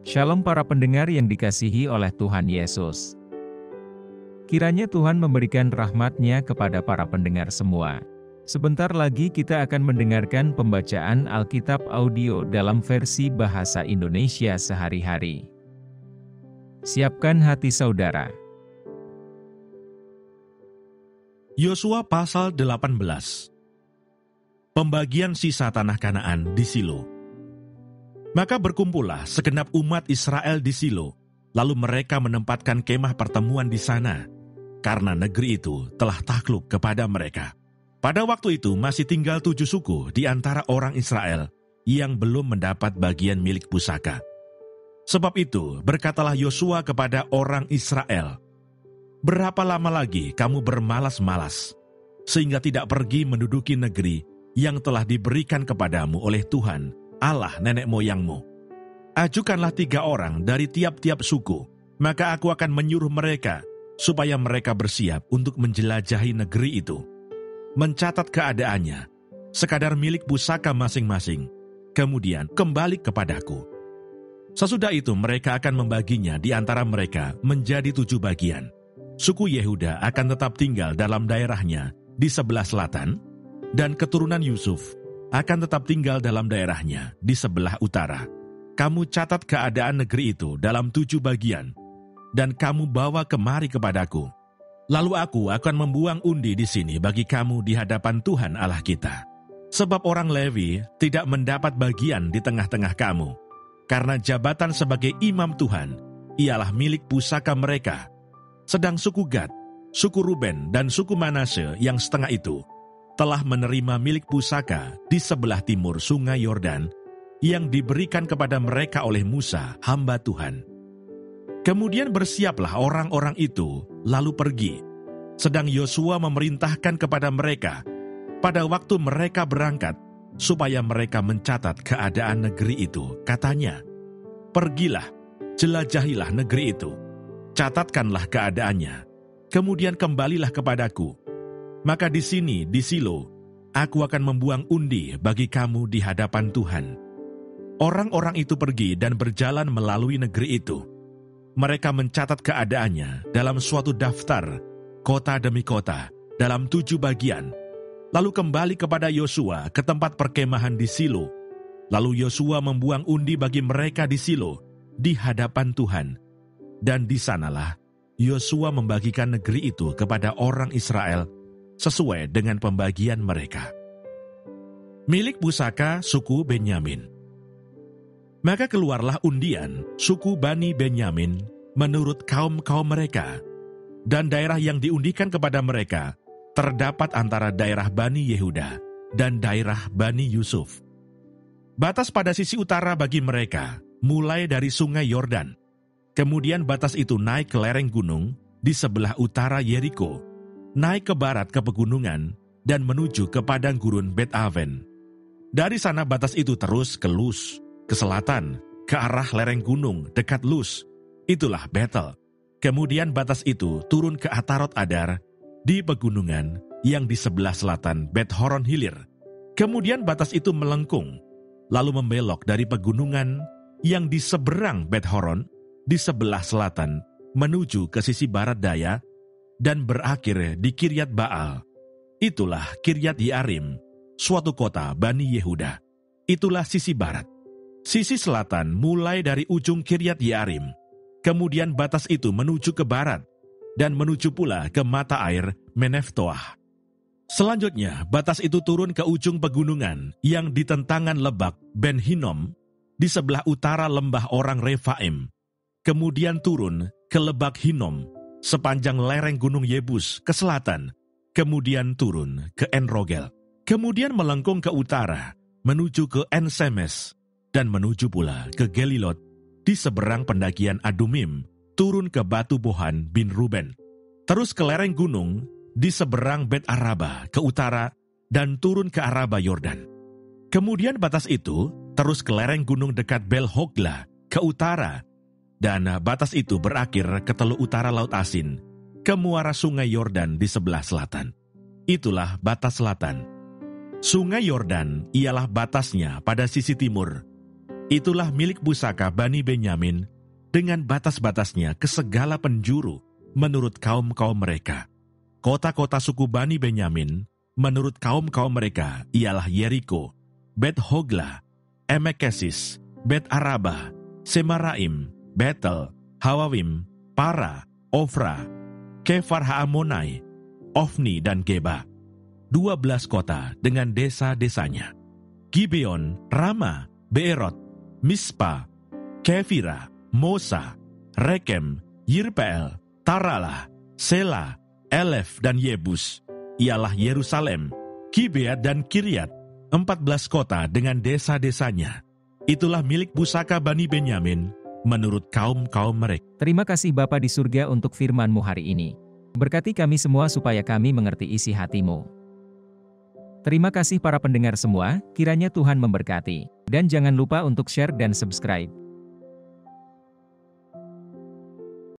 Shalom para pendengar yang dikasihi oleh Tuhan Yesus. Kiranya Tuhan memberikan rahmat-Nya kepada para pendengar semua. Sebentar lagi kita akan mendengarkan pembacaan Alkitab audio dalam versi bahasa Indonesia sehari-hari. Siapkan hati saudara. Yosua pasal 18. Pembagian sisa tanah Kanaan di Silo. Maka berkumpullah segenap umat Israel di Silo, lalu mereka menempatkan kemah pertemuan di sana, karena negeri itu telah takluk kepada mereka. Pada waktu itu masih tinggal 7 suku di antara orang Israel yang belum mendapat bagian milik pusaka. Sebab itu berkatalah Yosua kepada orang Israel, "Berapa lama lagi kamu bermalas-malas, sehingga tidak pergi menduduki negeri yang telah diberikan kepadamu oleh Tuhan, Allah nenek moyangmu? Ajukanlah 3 orang dari tiap-tiap suku, maka aku akan menyuruh mereka, supaya mereka bersiap untuk menjelajahi negeri itu, mencatat keadaannya, sekadar milik pusaka masing-masing, kemudian kembali kepadaku. Sesudah itu mereka akan membaginya di antara mereka menjadi 7 bagian. Suku Yehuda akan tetap tinggal dalam daerahnya di sebelah selatan, dan keturunan Yusuf akan tetap tinggal dalam daerahnya di sebelah utara. Kamu catat keadaan negeri itu dalam 7 bagian, dan kamu bawa kemari kepadaku. Lalu aku akan membuang undi di sini bagi kamu di hadapan Tuhan Allah kita. Sebab orang Lewi tidak mendapat bagian di tengah-tengah kamu, karena jabatan sebagai imam Tuhan ialah milik pusaka mereka. Sedang suku Gad, suku Ruben, dan suku Manasye yang setengah itu telah menerima milik pusaka di sebelah timur sungai Yordan yang diberikan kepada mereka oleh Musa, hamba Tuhan. Kemudian bersiaplah orang-orang itu, lalu pergi. Sedang Yosua memerintahkan kepada mereka, pada waktu mereka berangkat, supaya mereka mencatat keadaan negeri itu. Katanya, "Pergilah, jelajahilah negeri itu, catatkanlah keadaannya, kemudian kembalilah kepadaku. Maka di sini, di Silo, aku akan membuang undi bagi kamu di hadapan Tuhan." Orang-orang itu pergi dan berjalan melalui negeri itu. Mereka mencatat keadaannya dalam suatu daftar, kota demi kota, dalam 7 bagian. Lalu kembali kepada Yosua ke tempat perkemahan di Silo. Lalu Yosua membuang undi bagi mereka di Silo, di hadapan Tuhan. Dan di sanalah Yosua membagikan negeri itu kepada orang Israel, sesuai dengan pembagian mereka. Milik pusaka suku Benyamin. Maka keluarlah undian suku Bani Benyamin menurut kaum-kaum mereka, dan daerah yang diundikan kepada mereka terdapat antara daerah Bani Yehuda dan daerah Bani Yusuf. Batas pada sisi utara bagi mereka mulai dari sungai Yordan. Kemudian batas itu naik ke lereng gunung di sebelah utara Yeriko, naik ke barat ke pegunungan, dan menuju ke padang gurun Bet-Aven. Dari sana batas itu terus ke Lus, ke selatan, ke arah lereng gunung dekat Lus, itulah Betel. Kemudian batas itu turun ke Atarot Adar, di pegunungan yang di sebelah selatan Bet-Horon Hilir. Kemudian batas itu melengkung, lalu membelok dari pegunungan yang di seberang Bet-Horon, di sebelah selatan, menuju ke sisi barat daya, dan berakhir di Kiryat Baal. Itulah Kiryat Yearim, suatu kota Bani Yehuda. Itulah sisi barat. Sisi selatan mulai dari ujung Kiryat Yearim. Kemudian batas itu menuju ke barat, dan menuju pula ke mata air Meneftoah. Selanjutnya, batas itu turun ke ujung pegunungan yang di tentangan lebak Ben Hinnom, di sebelah utara lembah orang Refaim. Kemudian turun ke lebak Hinnom, sepanjang lereng gunung Yebus ke selatan, kemudian turun ke En-Rogel, kemudian melengkung ke utara, menuju ke En-Semes, dan menuju pula ke Gelilot, di seberang pendakian Adumim, turun ke batu Bohan bin Ruben, terus ke lereng gunung, di seberang Bet-Araba ke utara, dan turun ke Araba Yordan. Kemudian batas itu, terus ke lereng gunung dekat Bel-Hogla ke utara, dan batas itu berakhir ke teluk utara Laut Asin, ke muara sungai Yordan di sebelah selatan. Itulah batas selatan. Sungai Yordan ialah batasnya pada sisi timur. Itulah milik pusaka Bani Benyamin dengan batas-batasnya ke segala penjuru menurut kaum-kaum mereka. Kota-kota suku Bani Benyamin menurut kaum-kaum mereka ialah Yeriko, Bet Hogla, Emek-Kesis, Bet Araba, Semaraim, Betel, Hawawim, Para, Ofra, Kefar Haamonai, Ofni dan Geba. 12 kota dengan desa-desanya. Gibeon, Rama, Beerot, Mispa, Kefira, Mosa, Rekem, Yirpeel, Taralah, Sela, Elef dan Yebus, ialah Yerusalem, Gibeat dan Kiryat, 14 kota dengan desa-desanya. Itulah milik pusaka Bani Benyamin menurut kaum-kaum mereka. Terima kasih Bapa di surga untuk firman-Mu hari ini. Berkati kami semua supaya kami mengerti isi hati-Mu. Terima kasih para pendengar semua, kiranya Tuhan memberkati. Dan jangan lupa untuk share dan subscribe.